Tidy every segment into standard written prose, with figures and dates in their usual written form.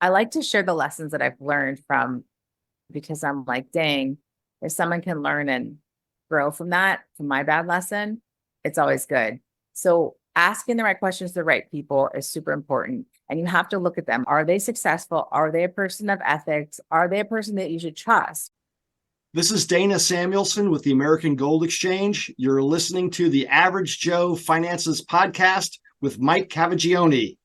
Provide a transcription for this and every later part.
I like to share the lessons that I've learned because I'm like, dang, if someone can learn and grow from my bad lesson, it's always good. So asking the right questions to the right people is super important. And you have to look at them. Are they successful? Are they a person of ethics? Are they a person that you should trust? This is Dana Samuelson with the American Gold Exchange. You're listening to the Average Joe Finances Podcast with Mike Cavagioni.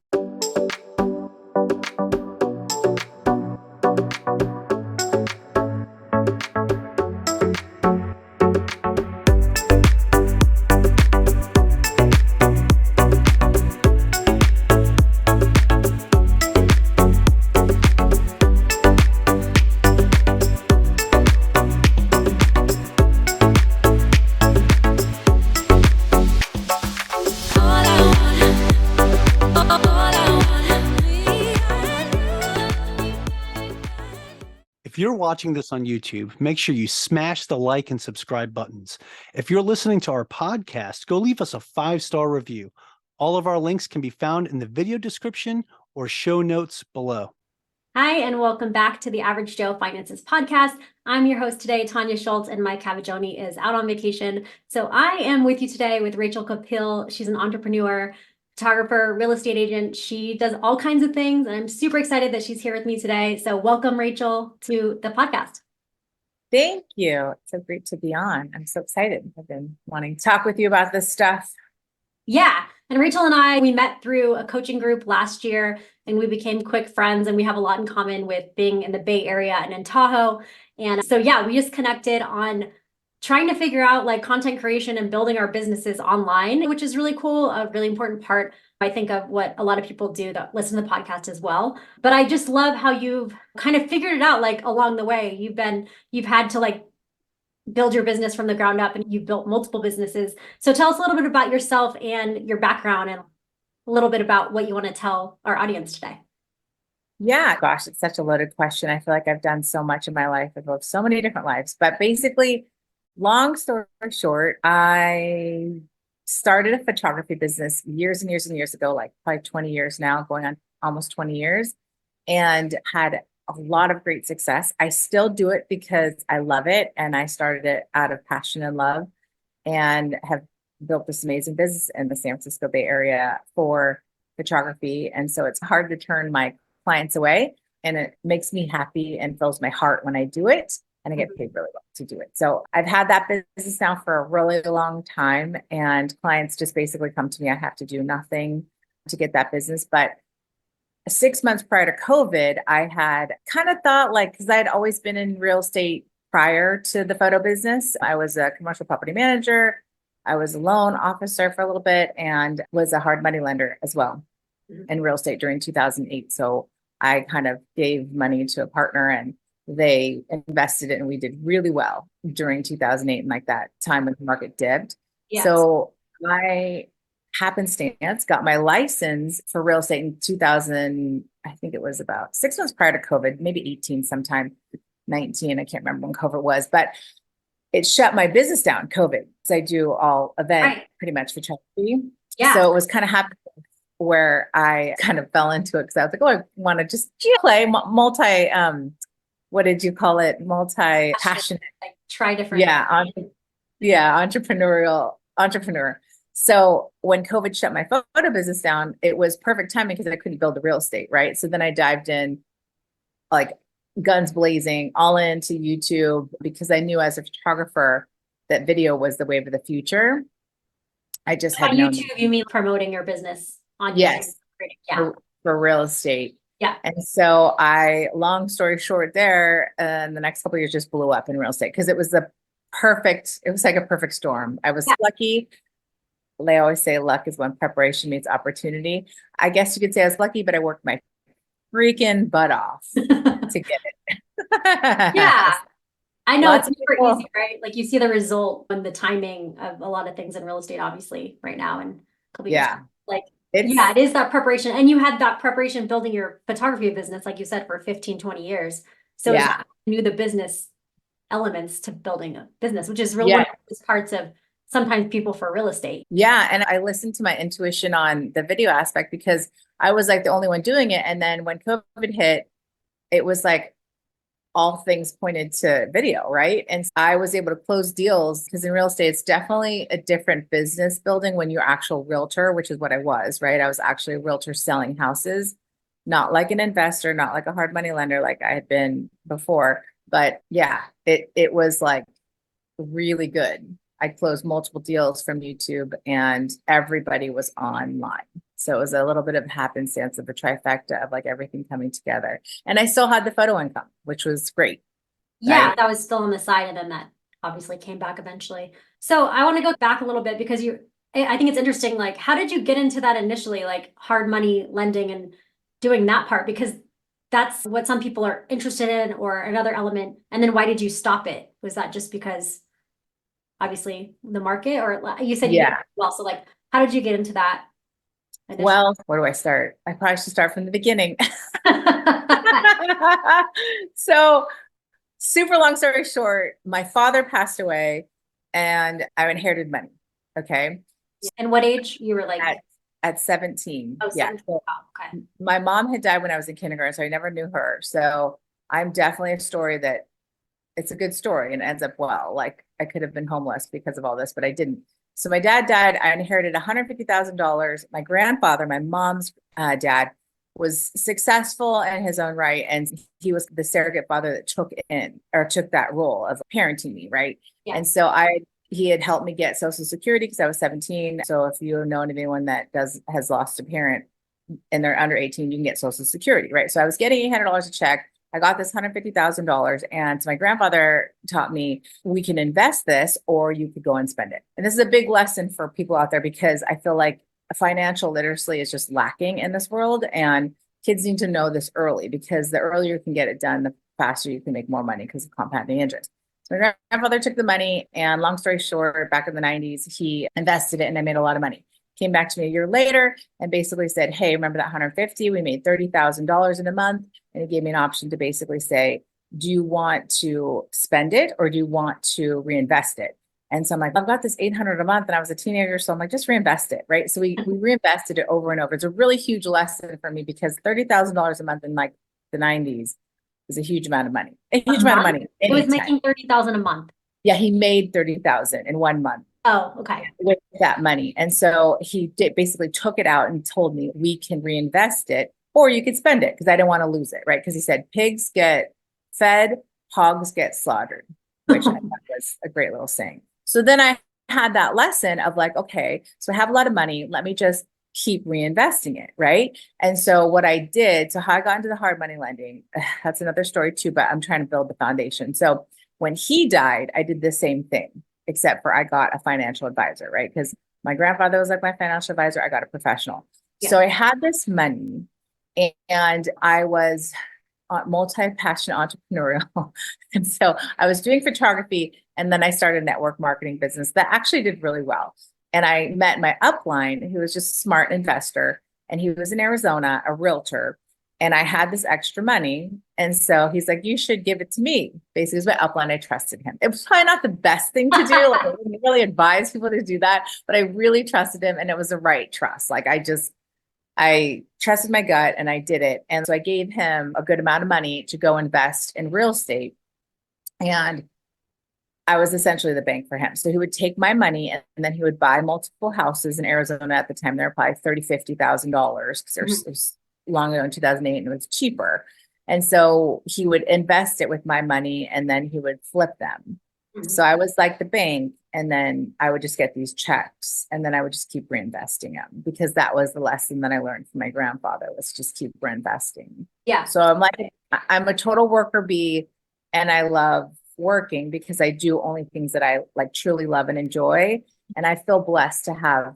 If you're watching this on YouTube, make sure you smash the like and subscribe buttons. If you're listening to our podcast, go leave us a 5-star review. All of our links can be found in the video description or show notes below. Hi, and welcome back to the Average Joe Finances Podcast. I'm your host today, Tanya Schultz, and Mike Cavagioni is out on vacation. So I am with you today with Rachel Capil. She's an entrepreneur, photographer, real estate agent. She does all kinds of things, and I'm super excited that she's here with me today. So welcome, Rachel, to the podcast. Thank you. It's so great to be on. I'm so excited. I've been wanting to talk with you about this stuff. Yeah. And Rachel and we met through a coaching group last year, and we became quick friends, and we have a lot in common with being in the Bay Area and in Tahoe. And so, yeah, we just connected on trying to figure out like content creation and building our businesses online, which is really cool. A really important part, I think, of what a lot of people do that listen to the podcast as well. But I just love how you've kind of figured it out, like along the way. You've had to like build your business from the ground up, and you've built multiple businesses. So tell us a little bit about yourself and your background, and a little bit about what you want to tell our audience today. Yeah, gosh, it's such a loaded question. I feel like I've done so much in my life. I've lived so many different lives, but basically, long story short, I started a photography business years and years and years ago, like probably 20 years now, going on almost 20 years, and had a lot of great success. I still do it because I love it. And I started it out of passion and love, and have built this amazing business in the San Francisco Bay Area for photography. And so it's hard to turn my clients away, and it makes me happy and fills my heart when I do it. And I get paid really well to do it. So I've had that business now for a really long time, and clients just basically come to me. I have to do nothing to get that business. But 6 months prior to COVID, I had kind of thought, like, because I had always been in real estate prior to the photo business. I was a commercial property manager. I was a loan officer for a little bit, and was a hard money lender as well in real estate during 2008. So I kind of gave money to a partner, and they invested it, and we did really well during 2008 and like that time when the market dipped. Yes. So I happenstance got my license for real estate in 2000. I think it was about 6 months prior to COVID, maybe 18, sometime 19. I can't remember when COVID was, but it shut my business down, COVID. So I do all event, pretty much photography. Yeah. So it was kind of happening where I kind of fell into it, because I was like, oh, I want to just play multi, what did you call it? Multi-passionate. Like try different. Yeah. Entrepreneur. So when COVID shut my photo business down, it was perfect timing because I couldn't build the real estate, right? So then I dived in like guns blazing, all into YouTube, because I knew as a photographer that video was the wave of the future. I just had on YouTube, you mean promoting your business on YouTube? Yes. Yeah. For real estate. Yeah. And so long story short there, the next couple of years just blew up in real estate, because it was like a perfect storm. I was lucky. They always say luck is when preparation meets opportunity. I guess you could say I was lucky, but I worked my freaking butt off to get it. Yeah. I know it's super easy, right? Like you see the result and the timing of a lot of things in real estate, obviously, right now. And it is that preparation. And you had that preparation building your photography business, like you said, for 15, 20 years. So you knew the business elements to building a business, which is really one of those parts of sometimes people for real estate. Yeah. And I listened to my intuition on the video aspect, because I was like the only one doing it. And then when COVID hit, it was like all things pointed to video, right? And I was able to close deals because in real estate, it's definitely a different business building when you're actual realtor, which is what I was, right? I was actually a realtor selling houses, not like an investor, not like a hard money lender like I had been before. But yeah, it was like really good. I closed multiple deals from YouTube and everybody was online. So it was a little bit of happenstance of the trifecta of like everything coming together. And I still had the photo income, which was great. Yeah, Right? that was still on the side, and then that obviously came back eventually. So I want to go back a little bit because I think it's interesting, like, how did you get into that initially, like hard money lending and doing that part? Because that's what some people are interested in, or another element. And then why did you stop it? Was that just because obviously the market, or you said you did Yeah. well, so like, how did you get into that initially? Well, where do I start? I probably should start from the beginning. So, super long story short, my father passed away and I inherited money. Okay. And what age you were like? At 17. Oh, Yeah. 17. So Oh, okay. my mom had died when I was in kindergarten, so I never knew her. So I'm definitely a story that it's a good story and ends up well. Like I could have been homeless because of all this, but I didn't. So my dad died. I inherited $150,000. My grandfather, my mom's dad, was successful in his own right, and he was the surrogate father that took that role of parenting me, right? Yeah. And so he had helped me get Social Security because I was 17. So if you know anyone that has lost a parent and they're under 18, you can get Social Security, right? So I was getting $800 a check. I got this $150,000, and my grandfather taught me we can invest this or you could go and spend it. And this is a big lesson for people out there because I feel like financial literacy is just lacking in this world, and kids need to know this early because the earlier you can get it done, the faster you can make more money because of compounding interest. So my grandfather took the money, and long story short, back in the 90s, he invested it and I made a lot of money. Came back to me a year later and basically said, hey, remember that 150? We made $30,000 in a month. And he gave me an option to basically say, do you want to spend it or do you want to reinvest it? And so I'm like, I've got this 800 a month and I was a teenager. So I'm like, just reinvest it. Right. So we reinvested it over and over. It's a really huge lesson for me because $30,000 a month in like the 90s is a huge amount of money, a huge amount of money. It was making 30,000 a month. Yeah. He made 30,000 in 1 month. Oh, okay. With that money. And so he basically took it out and told me we can reinvest it or you could spend it because I didn't want to lose it. Right. Because he said pigs get fed, hogs get slaughtered, which I thought was a great little saying. So then I had that lesson of like, okay, so I have a lot of money. Let me just keep reinvesting it. Right. And so what I did, so how I got into the hard money lending, that's another story too, but I'm trying to build the foundation. So when he died, I did the same thing, except for I got a financial advisor, right? Because my grandfather was like my financial advisor. I got a professional. Yeah. So I had this money and I was multi-passionate entrepreneurial. And so I was doing photography and then I started a network marketing business that actually did really well. And I met my upline who was just a smart investor and he was in Arizona, a realtor. And I had this extra money. And so he's like, you should give it to me. Basically, it was my upline. I trusted him. It was probably not the best thing to do. Like, I wouldn't really advise people to do that, but I really trusted him. And it was the right trust. Like I trusted my gut and I did it. And so I gave him a good amount of money to go invest in real estate. And I was essentially the bank for him. So he would take my money and then he would buy multiple houses in Arizona at the time. They were probably $30,000, $50,000 because it was long ago in 2008 and it was cheaper. And so he would invest it with my money and then he would flip them. Mm-hmm. So I was like the bank and then I would just get these checks and then I would just keep reinvesting them because that was the lesson that I learned from my grandfather was just keep reinvesting. Yeah. So I'm like, I'm a total worker bee and I love working because I do only things that I like truly love and enjoy. And I feel blessed to have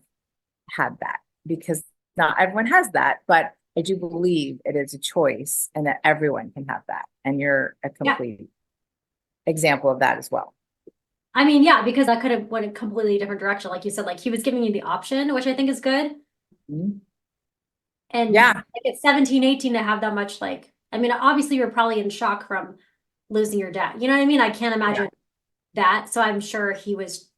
had that because not everyone has that, but I do believe it is a choice and that everyone can have that. And you're a complete example of that as well. I mean, yeah, because that could have went a completely different direction. Like you said, like he was giving you the option, which I think is good. Mm-hmm. And yeah, like at 17, 18 to have that much, like, I mean, obviously you're probably in shock from losing your dad. You know what I mean? I can't imagine that. So I'm sure he was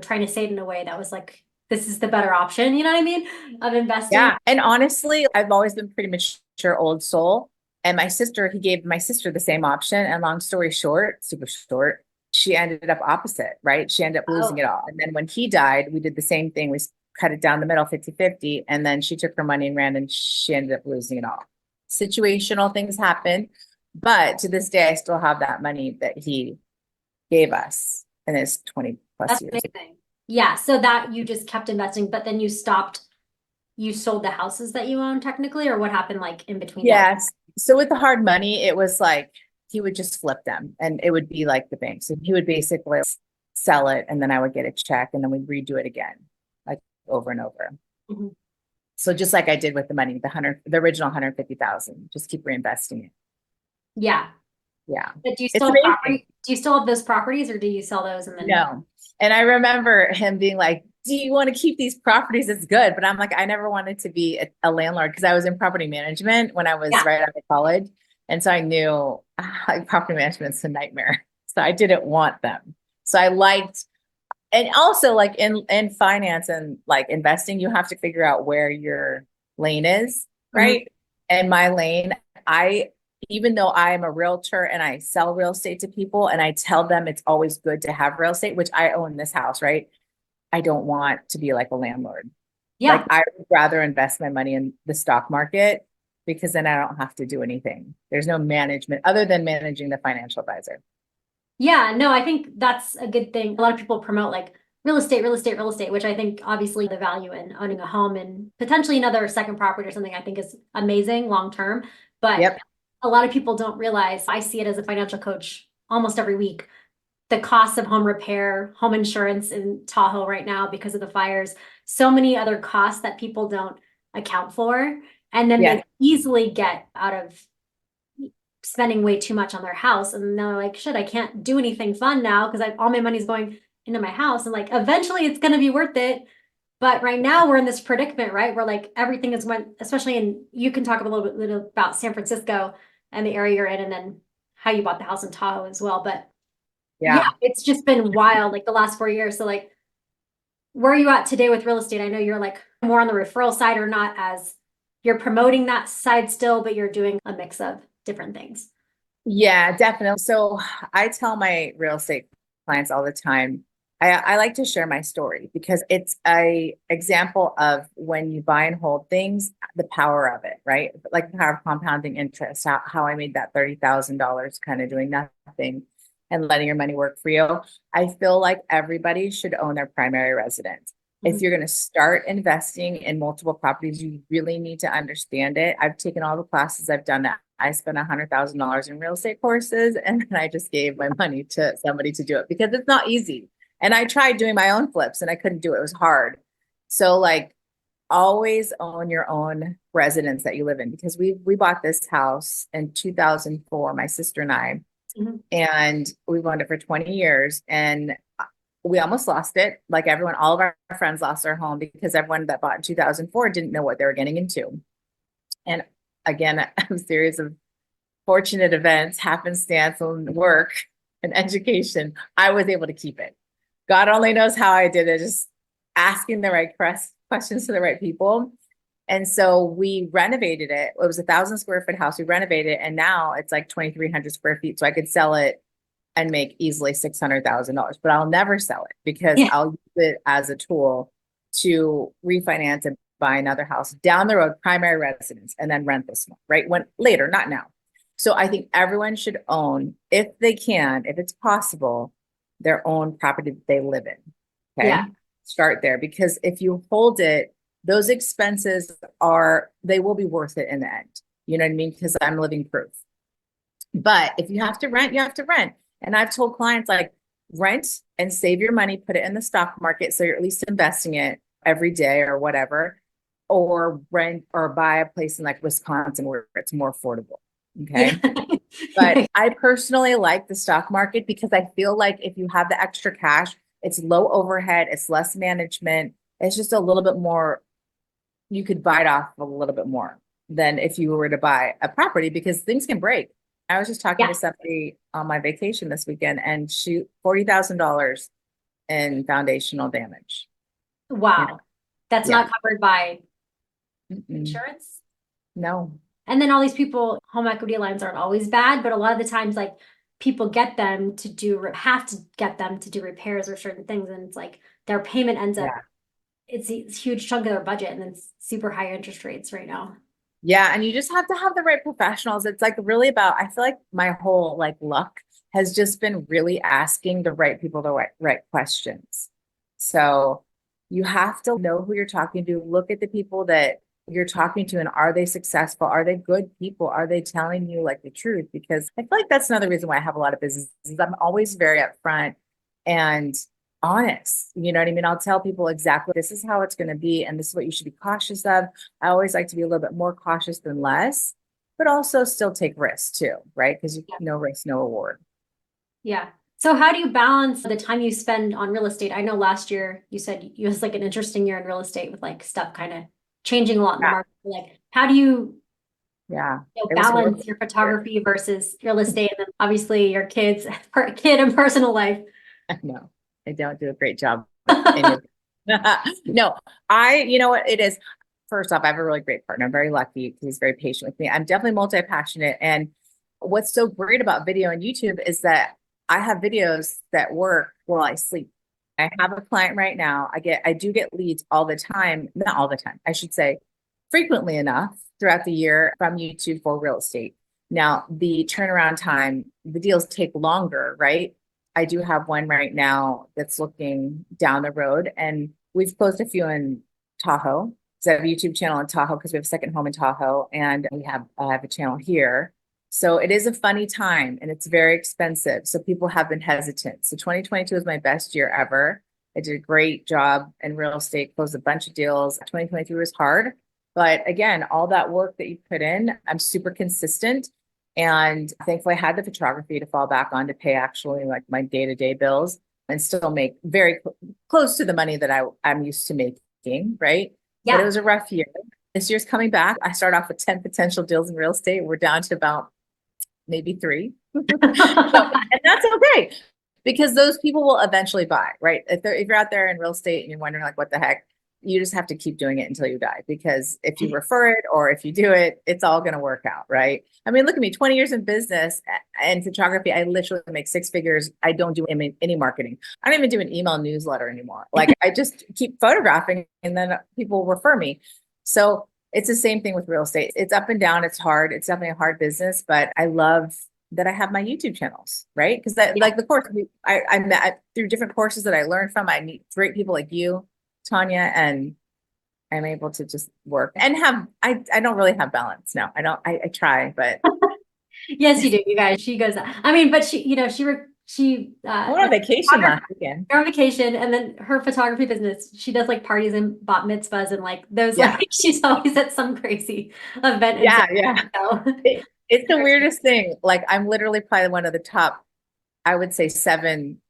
trying to say it in a way that was like this is the better option, you know what I mean? Of investing. Yeah. And honestly, I've always been pretty mature old soul. And he gave my sister the same option. And long story short, super short, she ended up opposite, right? She ended up losing it all. And then when he died, we did the same thing. We cut it down the middle, 50-50. And then she took her money and ran, and she ended up losing it all. Situational things happen. But to this day, I still have that money that he gave us. And it's 20 plus That's years. amazing. Yeah. So that you just kept investing, but then you stopped, you sold the houses that you own technically, or what happened like in between that? Yes. So with the hard money, it was like he would just flip them, and it would be like the bank. So he would basically sell it, and then I would get a check, and then we'd redo it again, like over and over. Mhm. So just like I did with the money, the original 150,000, just keep reinvesting it. Yeah. Yeah. But do you It's still have amazing. property? Do you still have those properties, or do you sell those and then? No. And I remember him being like, do you want to keep these properties? It's good. But I'm like, I never wanted to be a landlord, because I was in property management when I was right out of college. And so I knew like property management's a nightmare. So I didn't want them. So I liked, and also like in finance and like investing, you have to figure out where your lane is, right? And my lane, even though I'm a realtor and I sell real estate to people and I tell them it's always good to have real estate, which I own this house, right? I don't want to be like a landlord. Yeah. Like I would rather invest my money in the stock market, because then I don't have to do anything. There's no management other than managing the financial advisor. Yeah, no, I think that's a good thing. A lot of people promote like real estate, which I think obviously the value in owning a home and potentially another second property or something I think is amazing long term. But a lot of people don't realize, I see it as a financial coach almost every week, the cost of home repair, home insurance in Tahoe right now because of the fires, so many other costs that people don't account for. And then they easily get out of spending way too much on their house, and they're like, shit, I can't do anything fun now because all my money's going into my house, and like eventually it's going to be worth it. But right now we're in this predicament, right, where like everything is went, especially in, you can talk a little bit about San Francisco and the area you're in, and then how you bought the house in Tahoe as well. But yeah, it's just been wild like the last 4 years. So like, where are you at today with real estate? I know you're like more on the referral side, or not as, you're promoting that side still, but you're doing a mix of different things. Yeah, definitely. So I tell my real estate clients all the time, I like to share my story, because it's a example of when you buy and hold things, the power of it, right? Like the power of compounding interest, how I made that $30,000 kind of doing nothing and letting your money work for you. I feel like everybody should own their primary residence. If you're going to start investing in multiple properties, you really need to understand it. I've taken all the classes, I've done that. I spent $100,000 in real estate courses, and then I just gave my money to somebody to do it, because it's not easy. And I tried doing my own flips and I couldn't do it. It was hard. So like, always own your own residence that you live in, because we bought this house in 2004, my sister and I, and we've owned it for 20 years, and we almost lost it. Like everyone, all of our friends lost their home, because everyone that bought in 2004 didn't know what they were getting into. And again, a series of fortunate events, happenstance, and work and education, I was able to keep it. God only knows how I did it, just asking the right questions to the right people. And so we renovated it. It was 1,000 square foot house. We renovated it, and now it's like 2,300 square feet. So I could sell it and make easily $600,000, but I'll never sell it, because I'll use it as a tool to refinance and buy another house down the road, primary residence, and then rent this one, right? When later, not now. So I think everyone should own, if they can, if it's possible, their own property that they live in. Okay. Start there, because if you hold it, those expenses they will be worth it in the end. You know what I mean? Because I'm living proof. But if you have to rent, you have to rent. And I've told clients, like, rent and save your money, put it in the stock market, so you're at least investing it every day or whatever, or rent or buy a place in like Wisconsin where it's more affordable. Okay. But I personally like the stock market, because I feel like if you have the extra cash, it's low overhead, it's less management, it's just a little bit more, you could bite off a little bit more than if you were to buy a property, because things can break. I was just talking to somebody on my vacation this weekend, and $40,000 in foundational damage. Wow. You know? That's Yeah. not covered by Mm-mm. insurance. No. And then all these people, home equity lines aren't always bad, but a lot of the times, like people get them to have to get them to do repairs or certain things. And it's like their payment ends up, Yeah. it's a huge chunk of their budget and then it's super high interest rates right now. Yeah. And you just have to have the right professionals. It's like really about, I feel like my whole like luck has just been really asking the right people the right questions. So you have to know who you're talking to, look at the people that you're talking to, and are they successful? Are they good people? Are they telling you like the truth? Because I feel like that's another reason why I have a lot of businesses. I'm always very upfront and honest. You know what I mean? I'll tell people exactly this is how it's going to be, and this is what you should be cautious of. I always like to be a little bit more cautious than less, but also still take risks too, right? Because no risk, no reward. Yeah. So how do you balance the time you spend on real estate? I know last year you said it was like an interesting year in real estate with like stuff kind of changing a lot in the market. Like, how do you balance your photography versus real estate, and then obviously your kids, kid and personal life? No, I don't do a great job with any of No, you know what it is. First off, I have a really great partner. I'm very lucky because he's very patient with me. I'm definitely multi-passionate. And what's so great about video and YouTube is that I have videos that work while I sleep. I have a client right now. I do get leads all the time, not all the time, I should say, frequently enough throughout the year from YouTube for real estate. Now, the turnaround time, the deals take longer, right? I do have one right now that's looking down the road, and we've closed a few in Tahoe. So I have a YouTube channel in Tahoe because we have a second home in Tahoe, and I have a channel here. So it is a funny time and it's very expensive. So people have been hesitant. So 2022 was my best year ever. I did a great job in real estate, closed a bunch of deals. 2023 was hard, but again, all that work that you put in, I'm super consistent. And thankfully, I had the photography to fall back on to pay actually like my day-to-day bills and still make very close to the money that I'm used to making, right? Yeah. But it was a rough year. This year's coming back. I start off with 10 potential deals in real estate. We're down to about maybe 3. And that's okay because those people will eventually buy, right? If you're out there in real estate and you're wondering like, what the heck, you just have to keep doing it until you die, because if you refer it or if you do it, it's all going to work out, right? I mean, look at me, 20 years in business and photography. I literally make 6 figures. I don't do any marketing. I don't even do an email newsletter anymore. Like I just keep photographing and then people refer me. So it's the same thing with real estate. It's up and down. It's hard. It's definitely a hard business, but I love that I have my YouTube channels, right? Because like the course, I met through different courses that I learned from. I meet great people like you, Tanya, and I'm able to just work and I don't really have balance. No, I don't. I try, but yes, you do. You guys, she goes, I mean, but she I went on vacation last weekend. on vacation, and then her photography business, she does like parties and bat mitzvahs and like those, Yeah. like she's always at some crazy event. Yeah. It's the Very weirdest thing. Like I'm literally probably one of the top, I would say 7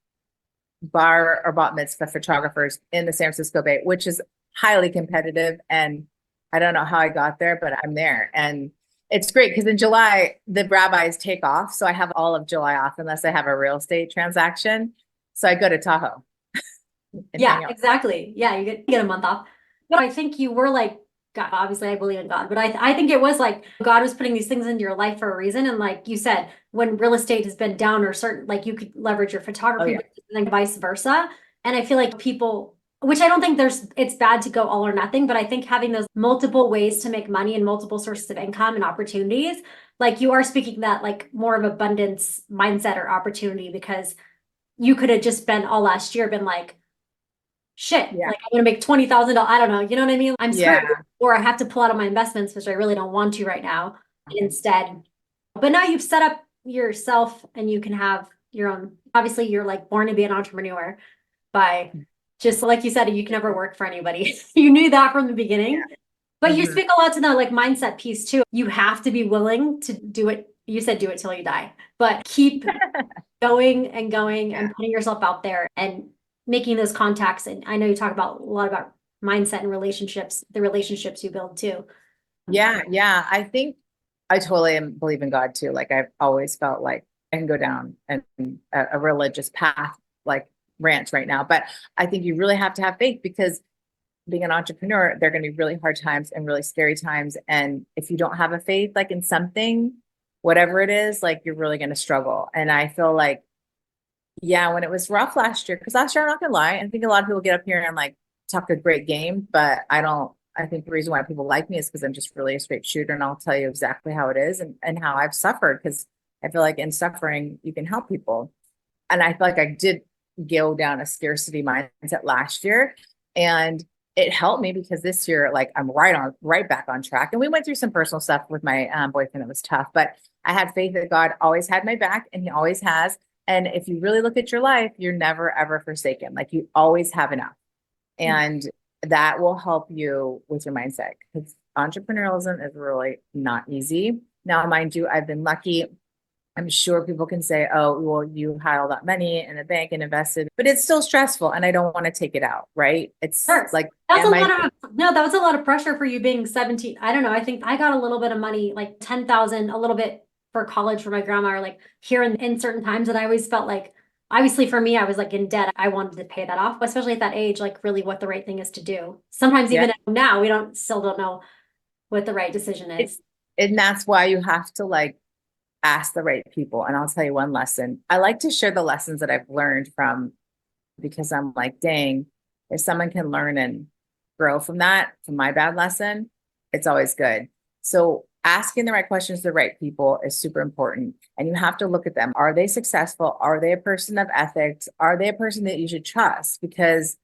bar or bat mitzvah photographers in the San Francisco Bay, which is highly competitive. And I don't know how I got there, but I'm there. And it's great because in July, the rabbis take off. So I have all of July off unless I have a real estate transaction. So I go to Tahoe. Yeah, exactly. Yeah, you get a month off. No, I think you were like, God, obviously I believe in God, but I think it was like God was putting these things into your life for a reason. And like you said, when real estate has been down or certain, like you could leverage your photography and then vice versa. And I feel like people, which I don't think it's bad to go all or nothing, but I think having those multiple ways to make money and multiple sources of income and opportunities, like you are speaking that like more of abundance mindset or opportunity, because you could have just been all last year been like, shit, like I'm gonna make $20,000. I don't know, you know what I mean? I'm screwed, or I have to pull out of my investments, which I really don't want to right now. Instead, but now you've set up yourself and you can have your own. Obviously, you're like born to be an entrepreneur by just like you said, you can never work for anybody. You knew that from the beginning, but you speak a lot to the like mindset piece too. You have to be willing to do it. You said do it till you die, but keep going and going and putting yourself out there and making those contacts. And I know you talk about a lot about mindset and relationships, the relationships you build too. Yeah. I think I totally believe in God too. Like I've always felt like I can go down a religious path, like ranch right now. But I think you really have to have faith because being an entrepreneur, there are going to be really hard times and really scary times. And if you don't have a faith, like in something, whatever it is, like you're really going to struggle. And I feel like, yeah, when it was rough last year, because last year, I'm not gonna lie, I think a lot of people get up here and like talk a great game, but I think the reason why people like me is because I'm just really a straight shooter and I'll tell you exactly how it is and how I've suffered, because I feel like in suffering, you can help people. And I feel like I did go down a scarcity mindset last year, and it helped me because this year, like I'm right back on track. And we went through some personal stuff with my boyfriend that was tough, but I had faith that God always had my back, and he always has. And if you really look at your life, you're never, ever forsaken. Like you always have enough. And that will help you with your mindset, because entrepreneurialism is really not easy. Now, mind you, I've been lucky. I'm sure people can say, oh, well, you had all that money in the bank and invested, but it's still stressful and I don't want to take it out, right? It's Sure. like, that was a lot of pressure for you being 17. I don't know. I think I got a little bit of money, like 10,000, a little bit for college for my grandma, or like here in certain times. And I always felt like, obviously for me, I was like in debt. I wanted to pay that off, especially at that age, like really what the right thing is to do. Sometimes even now, we still don't know what the right decision is. And that's why you have to like ask the right people. And I'll tell you one lesson. I like to share the lessons that I've learned from, because I'm like, dang, if someone can learn and grow from that, from my bad lesson, it's always good. So asking the right questions to the right people is super important. And you have to look at them. Are they successful? Are they a person of ethics? Are they a person that you should trust? Because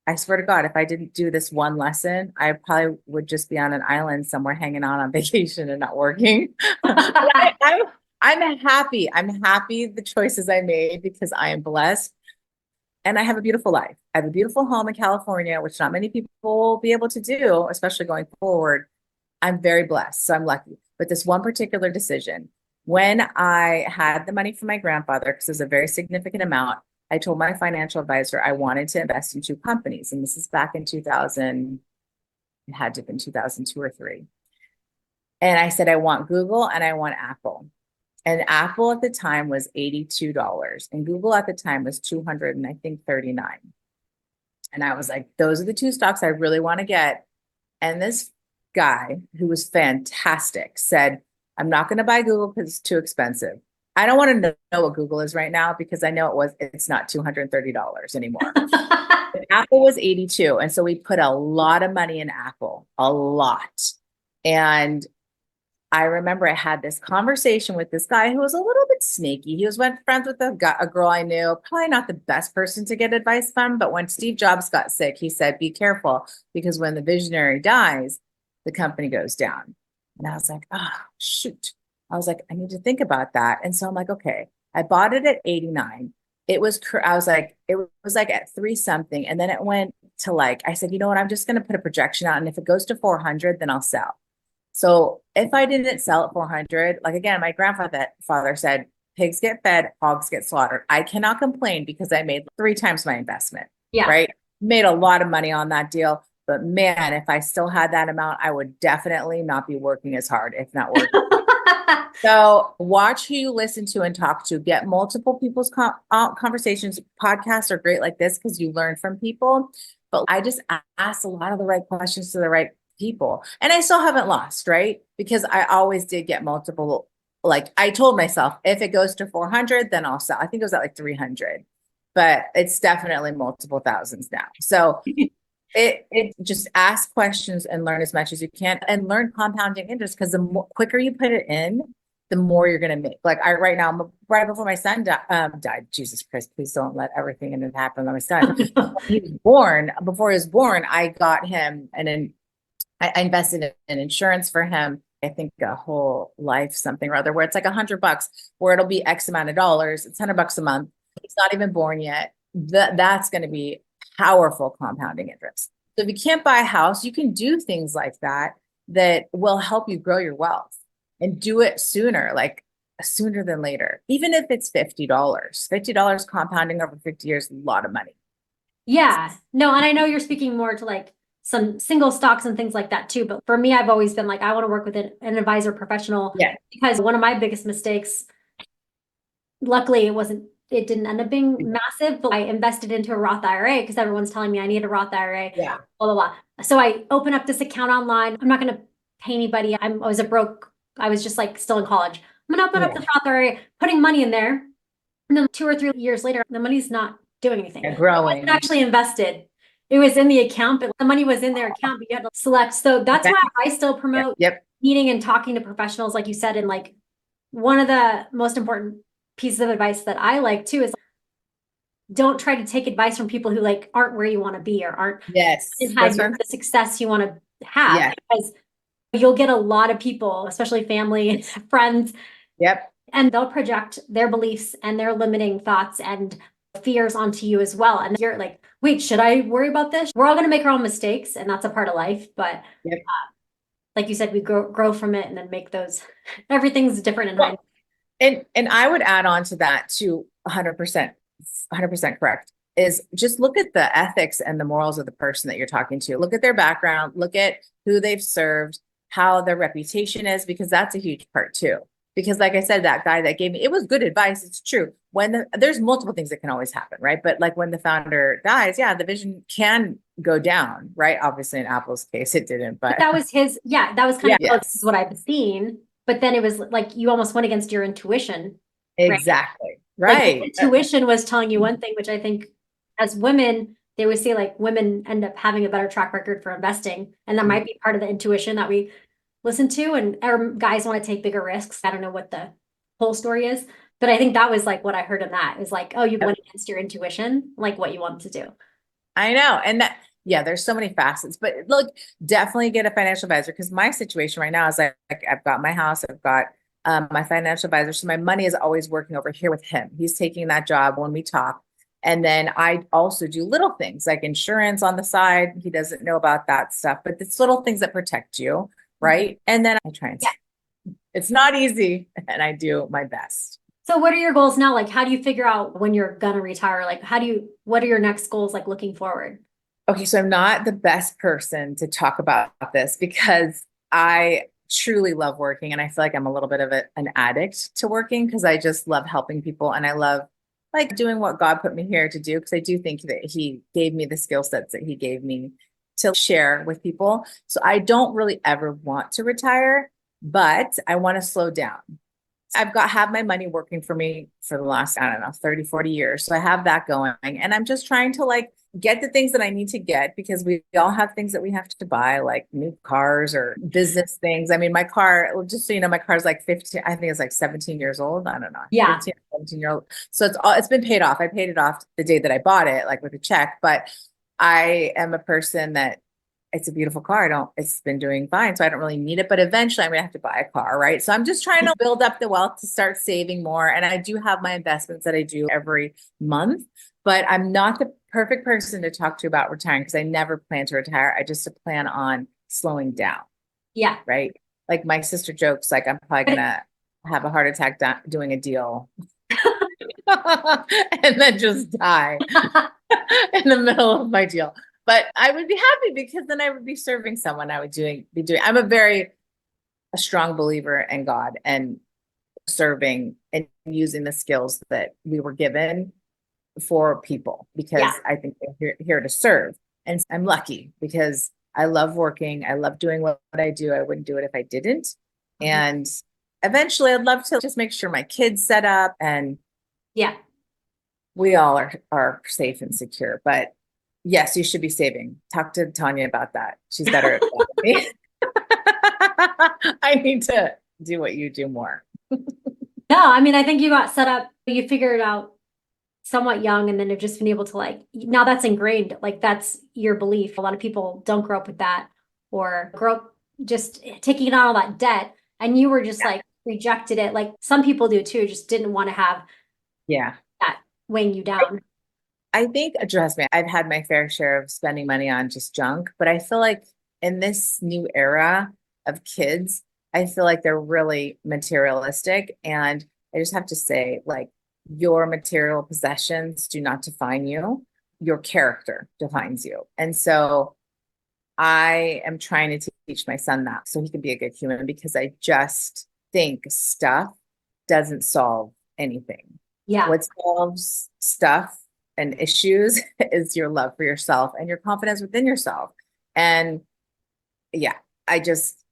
I swear to God, if I didn't do this one lesson, I probably would just be on an island somewhere hanging out on vacation and not working. I'm happy. I'm happy the choices I made, because I am blessed and I have a beautiful life. I have a beautiful home in California, which not many people will be able to do, especially going forward. I'm very blessed, so I'm lucky. But this one particular decision, when I had the money from my grandfather, because it was a very significant amount, I told my financial advisor I wanted to invest in 2 companies. And this is back in 2000, it had to have been 2002 or 3. And I said, I want Google and I want Apple. And Apple at the time was $82 and Google at the time was 200 and I think 39. And I was like, those are the 2 stocks I really want to get. And this guy, who was fantastic, said, I'm not going to buy Google because it's too expensive. I don't want to know what Google is right now, because I know it's not $230 anymore. Apple was 82. And so we put a lot of money in Apple, a lot. And I remember I had this conversation with this guy who was a little bit sneaky. He was friends with a girl I knew, probably not the best person to get advice from. But when Steve Jobs got sick, he said, be careful, because when the visionary dies, the company goes down. And I was like, oh, shoot. I was like, I need to think about that. And so I'm like, okay, I bought it at 89. It was like at 3 something. And then it went to like, I said, you know what? I'm just going to put a projection out. And if it goes to 400, then I'll sell. So if I didn't sell at 400, like again, my father said, pigs get fed, hogs get slaughtered. I cannot complain because I made 3 times my investment. Yeah. Right. Made a lot of money on that deal. But man, if I still had that amount, I would definitely not be working as hard, if not working. So watch who you listen to and talk to. Get multiple people's conversations. Podcasts are great like this because you learn from people. But I just asked a lot of the right questions to the right people. And I still haven't lost, right? Because I always did get multiple. Like I told myself, if it goes to 400, then I'll sell. I think it was at like 300. But it's definitely multiple thousands now. So it just ask questions and learn as much as you can, and learn compounding interest, because the quicker you put it in, the more you're going to make. Like right now, right before my son died, Jesus Christ, please don't let everything in it happen to my son. Before he was born, I got him I invested in insurance for him. I think a whole life something or other, where it's like $100, where it'll be X amount of dollars. It's $100 a month. He's not even born yet. That's going to be powerful compounding interest. So if you can't buy a house, you can do things like that will help you grow your wealth, and do it sooner, like sooner than later. Even if it's $50 compounding over 50 years, a lot of money. Yeah, no. And I know you're speaking more to like some single stocks and things like that too. But for me, I've always been like, I want to work with an advisor professional. Yeah. Because one of my biggest mistakes, luckily it wasn't it didn't end up being massive, but I invested into a Roth IRA because everyone's telling me I need a Roth IRA. Yeah. Blah, blah, blah. So I opened up this account online. I'm not going to pay anybody. I was just like still in college. I'm going to open up this Roth IRA, putting money in there. And then 2 or 3 years later, the money's not doing anything. And It growing. wasn't actually invested. It was in the account, but the money was in their account, but you had to select. So that's why I still promote meeting and talking to professionals, like you said. And like one of the most important pieces of advice that I like too is don't try to take advice from people who like aren't where you want to be or aren't the success you want to have, because you'll get a lot of people, especially family, friends. Yep. And they'll project their beliefs and their limiting thoughts and fears onto you as well. And you're like, wait, should I worry about this? We're all going to make our own mistakes, and that's a part of life. But like you said, we grow from it and then make those, everything's different in hindsight. And I would add on to that too, 100% correct, is just look at the ethics and the morals of the person that you're talking to. Look at their background, look at who they've served, how their reputation is, because that's a huge part too. Because like I said, that guy that gave me, it was good advice. It's true. There's multiple things that can always happen, right? But like when the founder dies, the vision can go down, right? Obviously in Apple's case, it didn't, but that was his, that was kind of, this is what I've seen. But then it was like, you almost went against your intuition. Exactly. Right. Like intuition was telling you one thing, which I think as women, they would say like women end up having a better track record for investing. And that might be part of the intuition that we listen to, and our guys want to take bigger risks. I don't know what the whole story is, but I think that was like what I heard in that is like, oh, you went against your intuition, like what you wanted to do. I know. And that, there's so many facets, but look, definitely get a financial advisor, because my situation right now is like I've got my house, I've got my financial advisor. So my money is always working over here with him. He's taking that job when we talk. And then I also do little things like insurance on the side. He doesn't know about that stuff, but it's little things that protect you. Right. And then I try and it's not easy, and I do my best. So what are your goals now? Like, how do you figure out when you're going to retire? Like, what are your next goals like looking forward? Okay. So I'm not the best person to talk about this because I truly love working, and I feel like I'm a little bit of an addict to working because I just love helping people, and I love like doing what God put me here to do, because I do think that He gave me the skill sets that He gave me to share with people. So I don't really ever want to retire, but I want to slow down. Have my money working for me for the last, 30, 40 years. So I have that going, and I'm just trying to like get the things that I need to get, because we all have things that we have to buy, like new cars or business things. I mean, my car, just so you know, my car is like 15, I think it's like 17 years old. I don't know. 15, 17-year-old. So it's been paid off. I paid it off the day that I bought it, like with a check, but I am a person that it's a beautiful car. It's been doing fine. So I don't really need it, but eventually I'm going to have to buy a car. Right. So I'm just trying to build up the wealth to start saving more. And I do have my investments that I do every month, but I'm not the perfect person to talk to about retiring, because I never plan to retire. I just plan on slowing down. Yeah. Right. Like my sister jokes, like I'm probably going to have a heart attack doing a deal and then just die in the middle of my deal. But I would be happy, because then I would be serving someone. I would be doing. I'm a strong believer in God and serving and using the skills that we were given for people, because I think they're here to serve. And I'm lucky because I love working. I love doing what I do. I wouldn't do it if I didn't. And eventually I'd love to just make sure my kids set up, and we all are safe and secure. But yes, you should be saving. Talk to Tanya about that. She's better at that than me. I need to do what you do more. No, I mean, I think you got set up, you figured it out somewhat young, and then have just been able to like, now that's ingrained, like that's your belief. A lot of people don't grow up with that, or grow up just taking on all that debt, and you were just like rejected it. Like some people do too, just didn't want to have that weighing you down. I think, trust me, I've had my fair share of spending money on just junk, but I feel like in this new era of kids, I feel like they're really materialistic. And I just have to say, like, your material possessions do not define you. Your character defines you. And so I am trying to teach my son that so he can be a good human, because I just think stuff doesn't solve anything. Yeah. What solves stuff and issues is your love for yourself and your confidence within yourself. And yeah,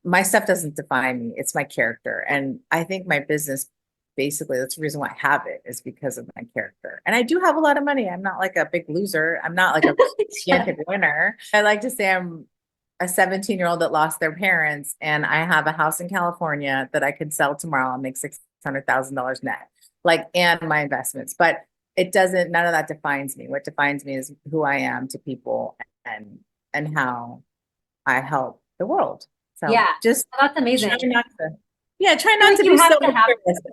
my stuff doesn't define me. It's my character. And I think my business, basically, that's the reason why I have it, is because of my character. And I do have a lot of money. I'm not like a big loser. I'm not like a gigantic winner. I like to say I'm a 17-year-old that lost their parents, and I have a house in California that I could sell tomorrow and make $600,000 net, like, and my investments. But none of that defines me. What defines me is who I am to people, and how I help the world. So Yeah. just That's amazing. try not to, try I feel not like to you be have so to have- materialistic.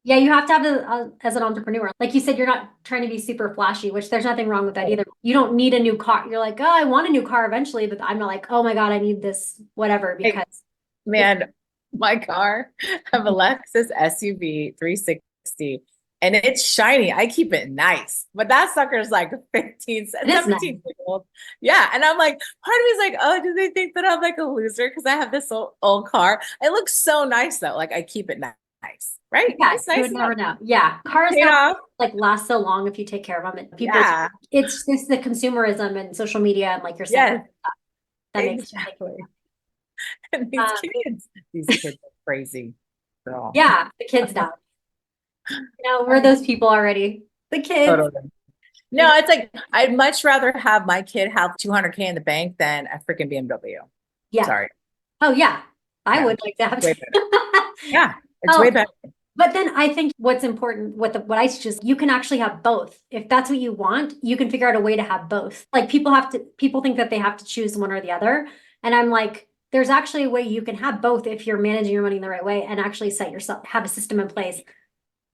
Yeah, you have to have as an entrepreneur. Like you said, you're not trying to be super flashy, which there's nothing wrong with that either. You don't need a new car. You're like, oh, I want a new car eventually, but I'm not like, oh my God, I need this, whatever, because Man, my car, I have a Lexus SUV 360, and it's shiny. I keep it nice, but that sucker's like 15, 17 years old. Yeah. And I'm like, part of me is like, oh, do they think that I'm like a loser because I have this old car? It looks so nice though. Like, I keep it nice, right? yeah, It's you nice would never enough. know. Yeah, cars Paid don't off. like last so long if you take care of them. And people, Yeah. it's just the consumerism and social media and like you're saying, Yes, that makes exactly. And Um, these kids are crazy. Girl. yeah, the kids die. We're those people already. The kids. Totally. No, it's like I'd much rather have my kid have 200K in the bank than a freaking BMW. Yeah. Sorry. Oh yeah, I Yeah. would like to have. Way Yeah, it's Oh, way better. But then I think what's important, what I teach is you can actually have both. If that's what you want, you can figure out a way to have both. Like people think that they have to choose one or the other. And I'm like, there's actually a way you can have both if you're managing your money in the right way and actually have a system in place.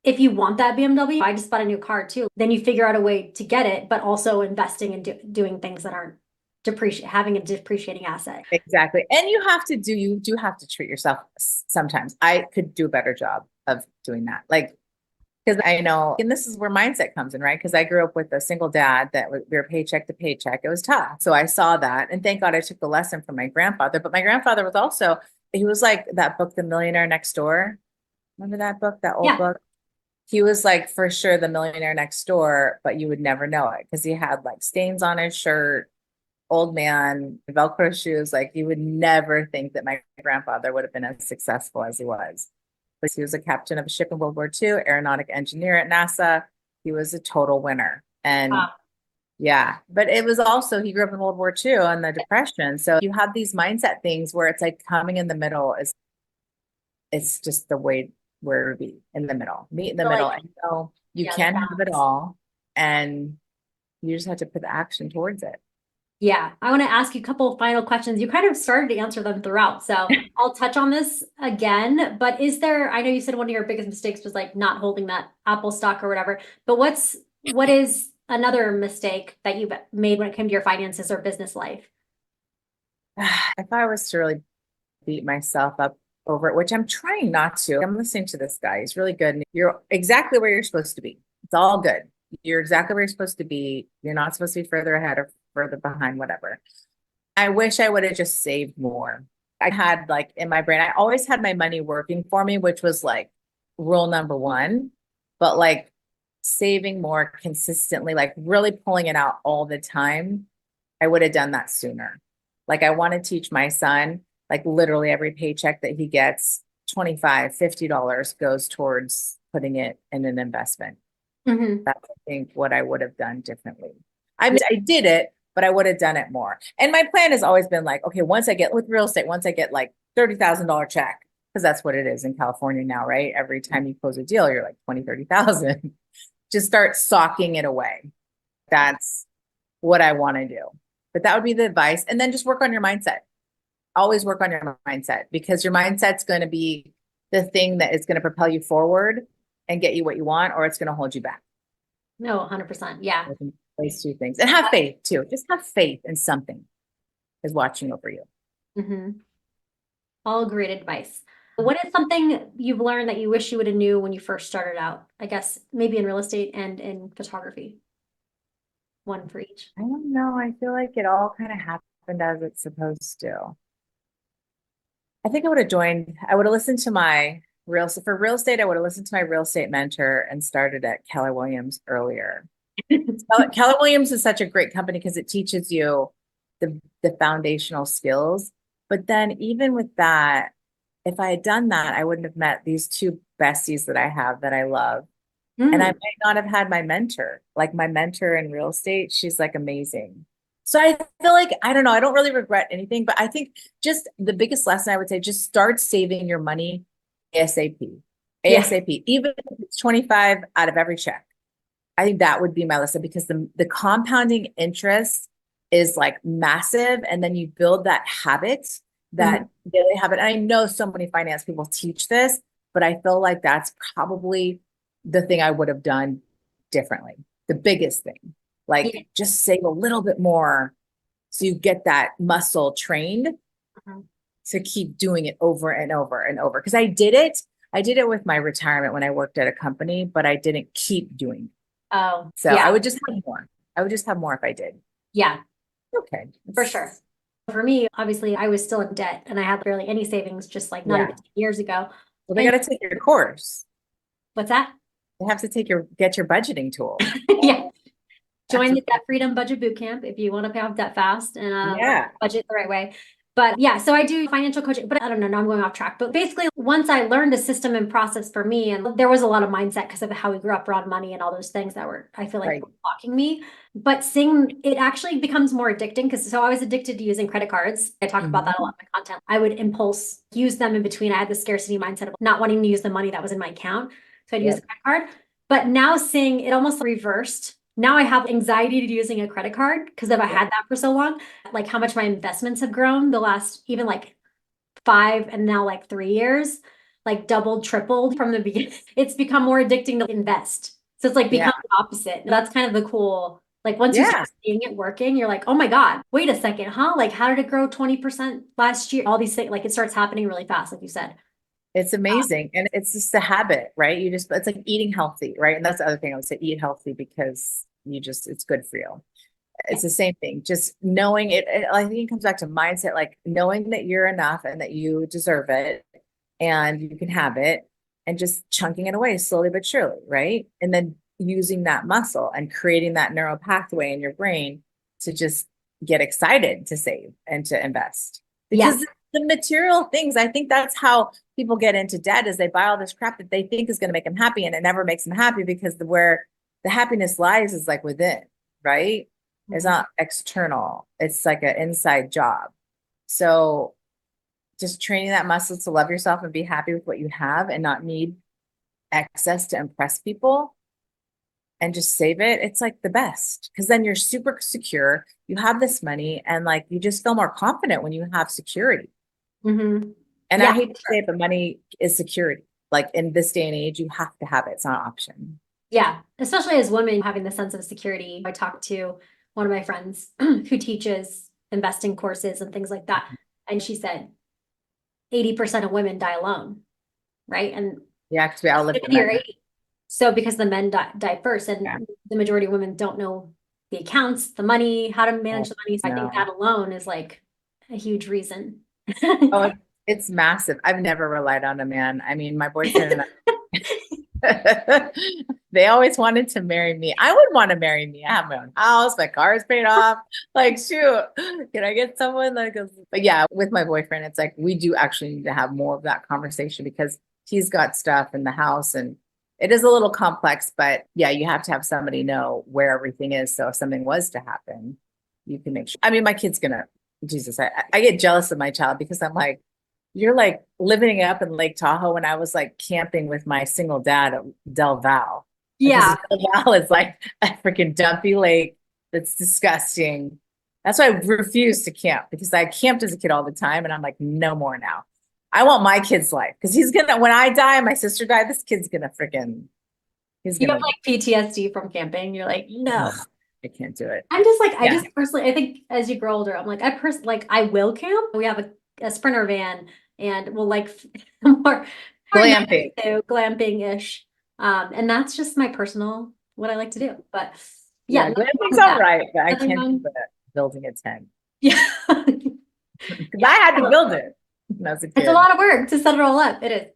If you want that BMW, I just bought a new car too. Then you figure out a way to get it, but also investing and doing things that aren't having a depreciating asset. Exactly. And you do have to treat yourself sometimes. I could do a better job of doing that. Like, because I know, and this is where mindset comes in, right? Because I grew up with a single dad that we were paycheck to paycheck. It was tough. So I saw that. And thank God I took the lesson from my grandfather. But my grandfather was also, he was like that book, The Millionaire Next Door. Remember that book, that old book? He was like, for sure, the millionaire next door, but you would never know it because he had like stains on his shirt, old man, Velcro shoes. Like, you would never think that my grandfather would have been as successful as he was. But he was a captain of a ship in World War II, aeronautic engineer at NASA. He was a total winner. And yeah, but it was also, he grew up in World War II and the Depression. So you have these mindset things where it's like coming in the middle it's just the way where it be in the middle, meet in the middle. And so you can have it all, and you just have to put the action towards it. Yeah, I want to ask you a couple of final questions. You kind of started to answer them throughout, so I'll touch on this again. But I know you said one of your biggest mistakes was like not holding that Apple stock or whatever, but what is another mistake that you've made when it came to your finances or business life? If I was to really beat myself up over it, which I'm trying not to, I'm listening to this guy. He's really good. And you're exactly where you're supposed to be. It's all good. You're exactly where you're supposed to be. You're not supposed to be further ahead or further behind, whatever. I wish I would have just saved more. I had like in my brain, I always had my money working for me, which was like rule number one, but like saving more consistently, like really pulling it out all the time. I would have done that sooner. Like, I want to teach my son, like literally every paycheck that he gets, $25, $50 goes towards putting it in an investment. Mm-hmm. That's, I think, what I would have done differently. I mean, I did it, but I would have done it more. And my plan has always been like, okay, once I get like $30,000 check, because that's what it is in California now, right? Every time you close a deal, you're like 20, 30,000. Just start socking it away. That's what I want to do. But that would be the advice. And then just work on your mindset. Always work on your mindset, because your mindset's going to be the thing that is going to propel you forward and get you what you want, or it's going to hold you back. No, 100%. Yeah. Those two things. And have faith too. Just have faith in something is watching over you. Mm-hmm. All great advice. What is something you've learned that you wish you would have knew when you first started out? I guess maybe in real estate and in photography. One for each. I don't know. I feel like it all kind of happened as it's supposed to. I think I would have listened to my For real estate, I would have listened to my real estate mentor and started at Keller Williams earlier. Keller Williams is such a great company because it teaches you the foundational skills. But then even with that, if I had done that, I wouldn't have met these two besties that I have that I love. And I might not have had my mentor, like my mentor in real estate. She's like amazing. So I feel like, I don't know, I don't really regret anything, but I think just the biggest lesson I would say, just start saving your money ASAP. Yeah. ASAP, even if it's 25 out of every check. I think that would be my lesson because the compounding interest is like massive. And then you build that habit, that daily habit. And I know so many finance people teach this, but I feel like that's probably the thing I would have done differently. The biggest thing, like just save a little bit more so you get that muscle trained to keep doing it over and over and over. Because I did it with my retirement when I worked at a company, but I didn't keep doing it. Oh, So I would just have more. I would just have more if I did. Yeah, Okay. for sure. For me, obviously, I was still in debt and I had barely any savings, just like not even 10 years ago. Well, they got to take your course. What's that? They have to get your budgeting tool. Yeah. Join the Debt Freedom Budget Bootcamp if you want to pay off debt fast and budget the right way. But yeah, so I do financial coaching, but I don't know, now I'm going off track. But basically, once I learned a system and process for me, and there was a lot of mindset because of how we grew up around money and all those things that were, I feel like, blocking me. But seeing it actually becomes more addicting because so I was addicted to using credit cards. I talk about that a lot in my content. I would impulse use them in between. I had the scarcity mindset of not wanting to use the money that was in my account. So I'd use a credit card. But now seeing it almost reversed. Now I have anxiety to using a credit card because I've had that for so long, like how much my investments have grown the last even like 5 and now like 3 years, like doubled, tripled from the beginning. It's become more addicting to invest. So it's like become the opposite. That's kind of the cool, like once you start seeing it working, you're like, oh my God, wait a second, huh? Like how did it grow 20% last year? All these things, like it starts happening really fast, like you said. It's amazing. And it's just a habit, right? It's like eating healthy, right? And that's the other thing I would say, eat healthy because it's good for you. It's the same thing. Just knowing it. I think it comes back to mindset, like knowing that you're enough and that you deserve it and you can have it and just chunking it away slowly but surely, right? And then using that muscle and creating that neural pathway in your brain to just get excited to save and to invest. Because the material things, I think that's how people get into debt is they buy all this crap that they think is going to make them happy and it never makes them happy because where the happiness lies is like within, right? It's not external. It's like an inside job. So just training that muscle to love yourself and be happy with what you have and not need excess to impress people and just save it. It's like the best because then you're super secure. You have this money and like you just feel more confident when you have security. And I hate to say it, but money is security. Like in this day and age, you have to have it. It's not an option. Yeah, especially as women having the sense of security. I talked to one of my friends who teaches investing courses and things like that. And she said 80% of women die alone, right? And because we outlive the men. So because the men die first and the majority of women don't know the accounts, the money, how to manage the money. So I think that alone is like a huge reason. It's massive. I've never relied on a man. I mean, my boyfriend and I, they always wanted to marry me. I would want to marry me. I have my own house, my car is paid off. Like, shoot, can I get someone but yeah, with my boyfriend, it's like, we do actually need to have more of that conversation because he's got stuff in the house and it is a little complex, but yeah, you have to have somebody know where everything is. So if something was to happen, you can make sure. I mean, my kid's Jesus, I get jealous of my child because I'm like, you're like living up in Lake Tahoe when I was like camping with my single dad at Del Val. Yeah. Del Val is like a freaking dumpy lake. That's disgusting. That's why I refuse to camp because I camped as a kid all the time. And I'm like, no more now. I want my kid's life because when I die, my sister died, this kid's gonna you have like PTSD from camping. You're like, no, I can't do it. I'm just like, I just personally, I think as you grow older, I'm like, I will camp. We have a Sprinter van and we'll like more glamping-ish. And that's just my personal, what I like to do. But yeah, glamping's all right, but I can't do building a tent. Yeah. Because I had to build it when I was a kid. It's a lot of work to set it all up. It is.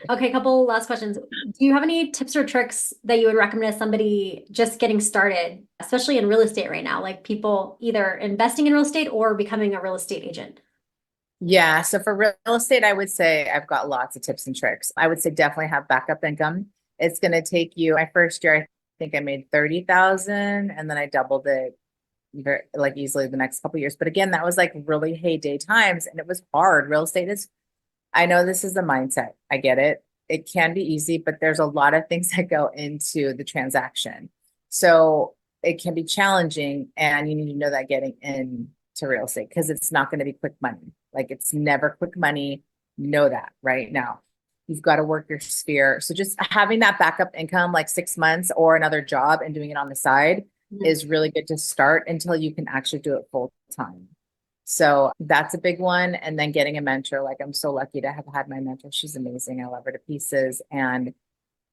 Okay, couple last questions. Do you have any tips or tricks that you would recommend to somebody just getting started, especially in real estate right now, like people either investing in real estate or becoming a real estate agent? Yeah. So for real estate, I would say I've got lots of tips and tricks. I would say definitely have backup income. It's going to take you, my first year, I think I made 30,000 and then I doubled it like easily the next couple of years. But again, that was like really heyday times and it was hard. Real estate is, I know this is the mindset. I get it. It can be easy, but there's a lot of things that go into the transaction. So it can be challenging and you need to know that getting into real estate because it's not going to be quick money. Like it's never quick money. Know that right now. You've got to work your sphere. So just having that backup income, like 6 months or another job and doing it on the side is really good to start until you can actually do it full time. So that's a big one. And then getting a mentor. Like I'm so lucky to have had my mentor. She's amazing. I love her to pieces. And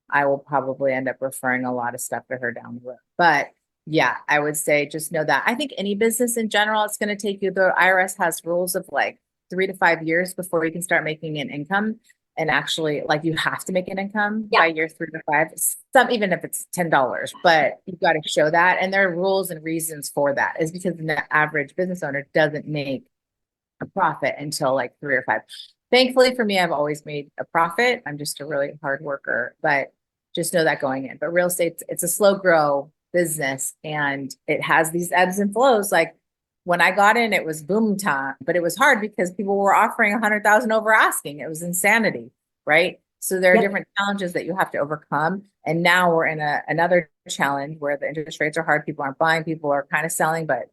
I will probably end up referring a lot of stuff to her down the road. But yeah, I would say just know that. I think any business in general, it's going to take you, the IRS has rules of like 3 to 5 years before you can start making an income. And actually, like you have to make an income by year 3 to 5, some even if it's $10, but you've got to show that. And there are rules and reasons for that is because the average business owner doesn't make a profit until like 3 or 5. Thankfully for me, I've always made a profit. I'm just a really hard worker, but just know that going in. But real estate, it's a slow grow business and it has these ebbs and flows. Like when I got in, it was boom time, but it was hard because people were offering 100,000 over asking. It was insanity, right? So there are different challenges that you have to overcome. And now we're in another challenge where the interest rates are hard. People aren't buying, people are kind of selling, but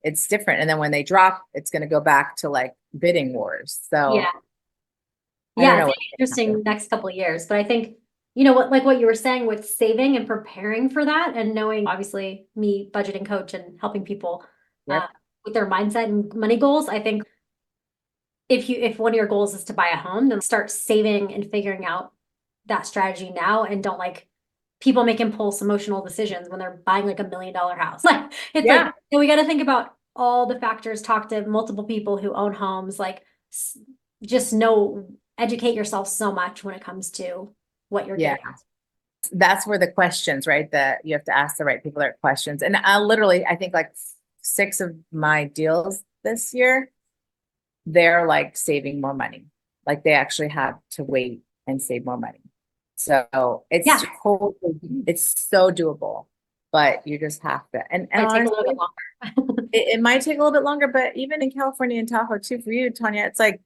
it's different. And then when they drop, it's going to go back to like bidding wars. So yeah, it's interesting next couple of years. But I think, you know, what you were saying with saving and preparing for that and knowing, obviously, me budgeting coach and helping people with their mindset and money goals. I think if one of your goals is to buy a home, then start saving and figuring out that strategy now and don't like people make impulse emotional decisions when they're buying like $1 million house. Like it's like we got to think about all the factors, talk to multiple people who own homes, like just educate yourself so much when it comes to what you're getting. That's where the questions, right? That you have to ask the right people that questions. And I think like 6 of my deals this year, they're like saving more money. Like they actually have to wait and save more money. So it's it's so doable, but you just have to. And it might take a little bit longer. it might take a little bit longer, but even in California and Tahoe too, for you, Tanya, it's like,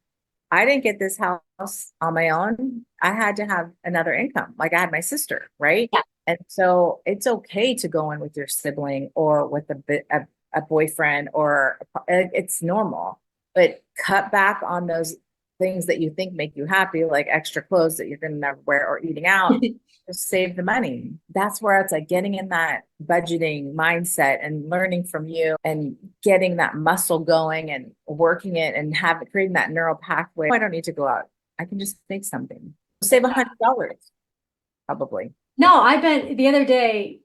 I didn't get this house on my own. I had to have another income. Like I had my sister, right? Yeah. And so it's okay to go in with your sibling or with a boyfriend or it's normal, but cut back on those things that you think make you happy, like extra clothes that you're going to never wear or eating out. Just save the money. That's where it's like getting in that budgeting mindset and learning from you and getting that muscle going and working it and creating that neural pathway. I don't need to go out. I can just make something. Save $100 probably. No, I bet the other day,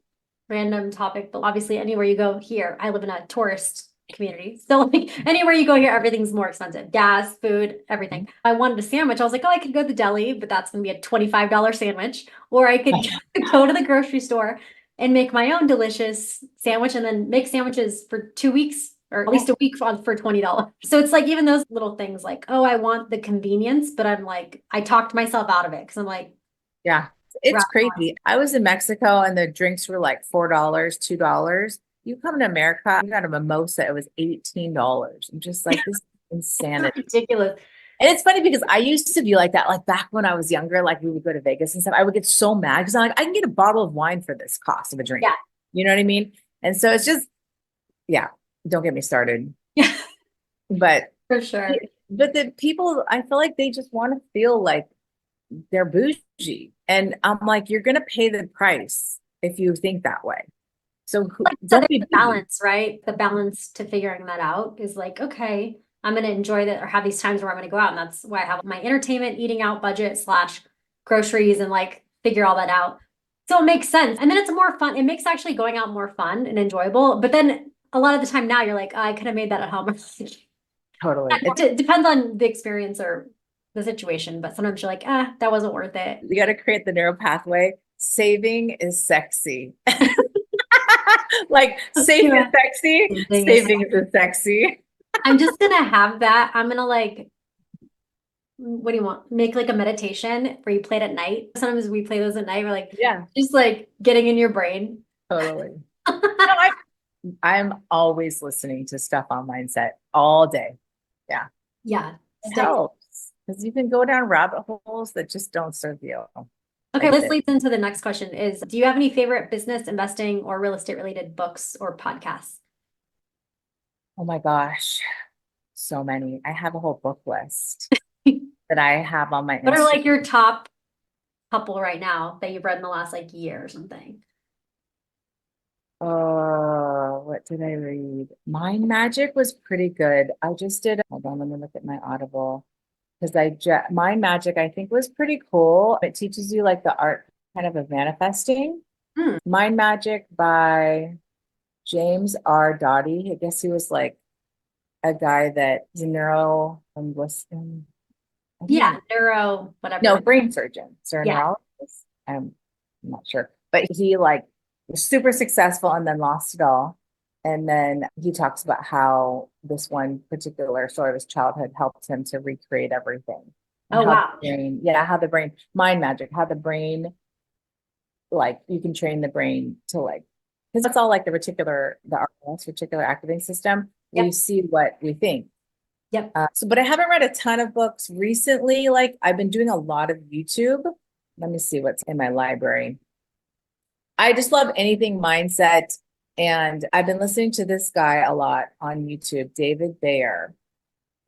random topic, but obviously anywhere you go here, I live in a tourist community. So like anywhere you go here, everything's more expensive. Gas, food, everything. I wanted a sandwich. I was like, oh, I could go to the deli, but that's going to be a $25 sandwich. Or I could go to the grocery store and make my own delicious sandwich and then make sandwiches for 2 weeks or at least a week for $20. So it's like even those little things like, oh, I want the convenience, but I'm like, I talked myself out of it because I'm like, it's crazy. I was in Mexico and the drinks were like $4, $2. You come to America, you got a mimosa, it was $18. I'm just like, this is insanity. Ridiculous. And it's funny because I used to be like that, like back when I was younger, like we would go to Vegas and stuff. I would get so mad because I'm like, I can get a bottle of wine for this cost of a drink. Yeah. You know what I mean? And so it's just, don't get me started. Yeah. But for sure. But the people, I feel like they just want to feel like they're bougie. And I'm like, you're going to pay the price if you think that way. So don't be balance, right? The balance to figuring that out is like, okay, I'm going to enjoy that or have these times where I'm going to go out. And that's why I have my entertainment, eating out budget / groceries and like figure all that out. So it makes sense. And then it's more fun. It makes actually going out more fun and enjoyable. But then a lot of the time now you're like, oh, I could have made that at home. Totally. It depends on the experience or the situation, but sometimes you're like, ah, that wasn't worth it. You got to create the neural pathway. Saving is sexy. Like saving Yeah. is sexy, saving is sexy. I'm just gonna have that. I'm gonna like, what do you want? Make like a meditation where you play it at night. Sometimes we play those at night. We're like, Yeah, just like getting in your brain. totally. No, I'm always listening to stuff on mindset all day. Yeah. Yeah. It helps because you can go down rabbit holes that just don't serve you. Okay, Like this leads into the next question is, do you have any favorite business, investing, or real estate related books or podcasts? Oh my gosh, so many. I have a whole book list that I have on my What are Instagram. like your top couple right now that you've read in the last like year or something? Oh, what did I read? Mind Magic was pretty good. I just did, hold on, let me look at my Audible. Because Mind Magic, I think was pretty cool. It teaches you like the art kind of manifesting. Mind Magic by James R. Dottie. I guess he was like a guy that's a neuro linguist. Yeah, neuro, whatever. No, brain surgeon. So Yeah. neurologist. I'm not sure. But he like was super successful and then lost it all. And then he talks about how this one particular story of his childhood helped him to recreate everything. And Oh, how wow. the brain, yeah, how the brain, mind magic, how the brain, like you can train the brain to like, because that's all like the RAS, reticular activating system. Yep. We see what we think. Yep. But I haven't read a ton of books recently. Like I've been doing a lot of YouTube. Let me see what's in my library. I just love anything mindset. And I've been listening to this guy a lot on YouTube, David Bayer.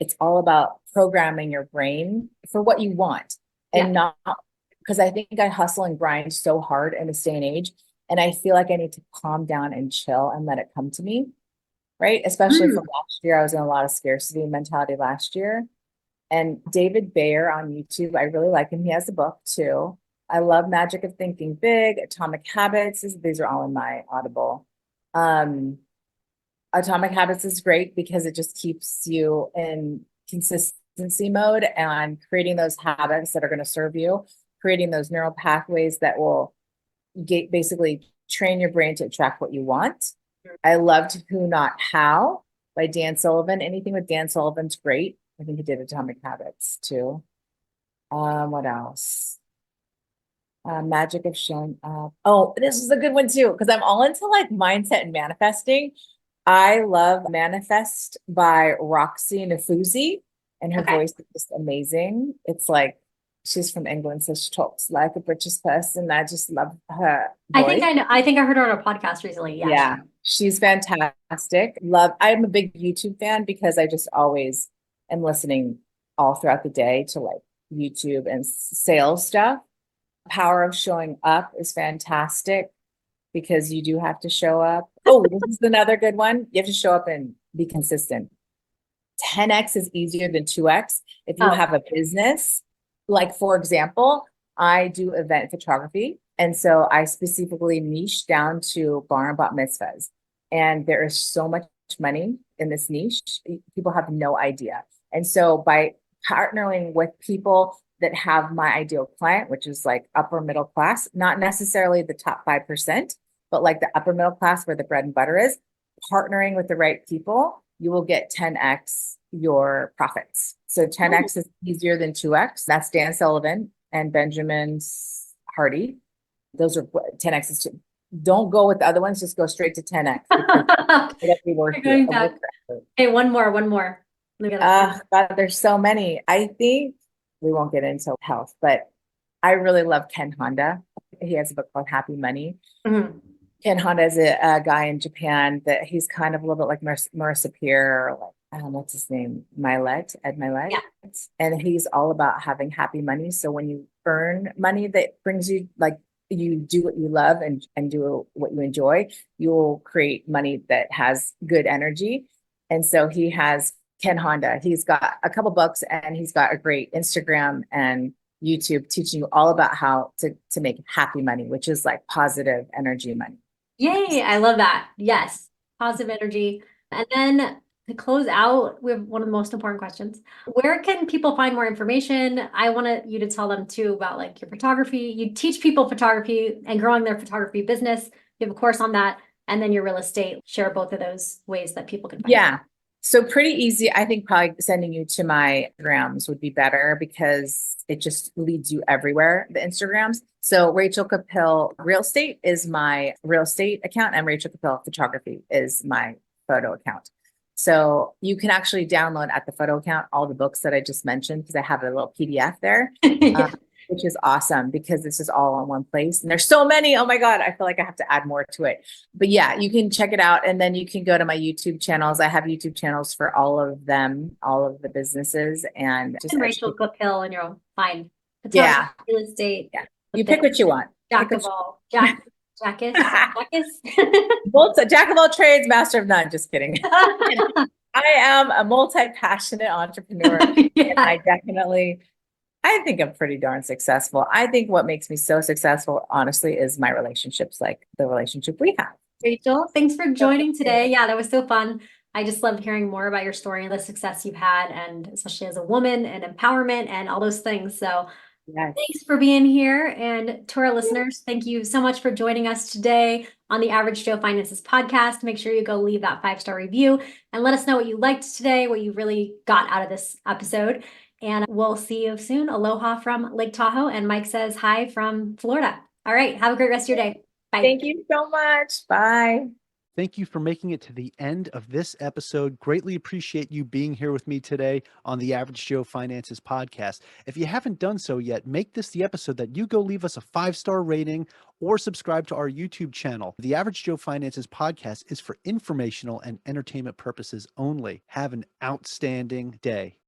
It's all about programming your brain for what you want and not because I think I hustle and grind so hard in this day and age. And I feel like I need to calm down and chill and let it come to me. Right. Especially from last year. I was in a lot of scarcity mentality last year. And David Bayer on YouTube, I really like him. He has a book too. I love Magic of Thinking Big, Atomic Habits. These are all in my Audible. Atomic Habits is great because it just keeps you in consistency mode and creating those habits that are going to serve you, creating those neural pathways that will basically train your brain to attract what you want. I loved Who Not How by Dan Sullivan. Anything with Dan Sullivan's great. I think he did Atomic Habits too. What else? Magic of Showing Up. Oh, this is a good one too, because I'm all into like mindset and manifesting. I love Manifest by Roxy Nafouzi, and her voice is just amazing. It's like she's from England, so she talks like a British person. I just love her voice. I think I heard her on a podcast recently. Yeah, she's fantastic. I'm a big YouTube fan because I just always am listening all throughout the day to like YouTube and sales stuff. Power of Showing Up is fantastic because you do have to show up. Oh, this is another good one. You have to show up and be consistent. 10x is easier than 2x. If you have a business, like for example, I do event photography. And so I specifically niche down to bar and bat mitzvahs. And there is so much money in this niche. People have no idea. And so by partnering with people that have my ideal client, which is like upper middle class, not necessarily the top 5%, but like the upper middle class where the bread and butter is, partnering with the right people, you will get 10x your profits. So 10x is easier than 2x. That's Dan Sullivan and Benjamin Hardy. Those are 10x is two. Don't go with the other ones, just go straight to 10x. Okay, one more. God, there's so many. I think we won't get into health, but I really love Ken Honda. He has a book called Happy Money. Ken Honda is a guy in Japan that he's kind of a little bit like Marissa Peer, or like, I don't know what's his name, Ed Milet. Yeah. And he's all about having happy money. So when you earn money that brings you, like, you do what you love and do what you enjoy, you will create money that has good energy. And so he has Ken Honda. He's got a couple books and he's got a great Instagram and YouTube teaching you all about how to make happy money, which is like positive energy money. Yay, I love that. Yes, positive energy. And then to close out, we have one of the most important questions. Where can people find more information? I want you to tell them too about like your photography. You teach people photography and growing their photography business. You have a course on that. And then your real estate. Share both of those ways that people can find Yeah. you. So pretty easy. I think probably sending you to my Instagrams would be better because it just leads you everywhere, the Instagrams. So Rachel Capil Real Estate is my real estate account, and Rachel Capil Photography is my photo account. So you can actually download at the photo account all the books that I just mentioned because I have a little PDF there. Which is awesome because this is all on one place. And there's so many. Oh my God, I feel like I have to add more to it. But yeah, you can check it out. And then you can go to my YouTube channels. I have YouTube channels for all of them, all of the businesses. And just Rachel Capil and you'll find yeah, real estate. Yeah. You pick what you want. Jack of all. Jackis. Jack of all trades, master of none. Just kidding. I am a multi-passionate entrepreneur. Yeah. And I think I'm pretty darn successful. I think what makes me so successful, honestly, is my relationships, like the relationship we have. Rachel, thanks for joining today. Yeah, that was so fun. I just loved hearing more about your story and the success you've had, and especially as a woman and empowerment and all those things. So yes. Thanks for being here. And to our listeners, thank you so much for joining us today on the Average Joe Finances podcast. Make sure you go leave that 5-star review and let us know what you liked today, what you really got out of this episode. And we'll see you soon. Aloha from Lake Tahoe. And Mike says hi from Florida. All right. Have a great rest of your day. Bye. Thank you so much. Bye. Thank you for making it to the end of this episode. Greatly appreciate you being here with me today on the Average Joe Finances podcast. If you haven't done so yet, make this the episode that you go leave us a 5-star rating or subscribe to our YouTube channel. The Average Joe Finances podcast is for informational and entertainment purposes only. Have an outstanding day.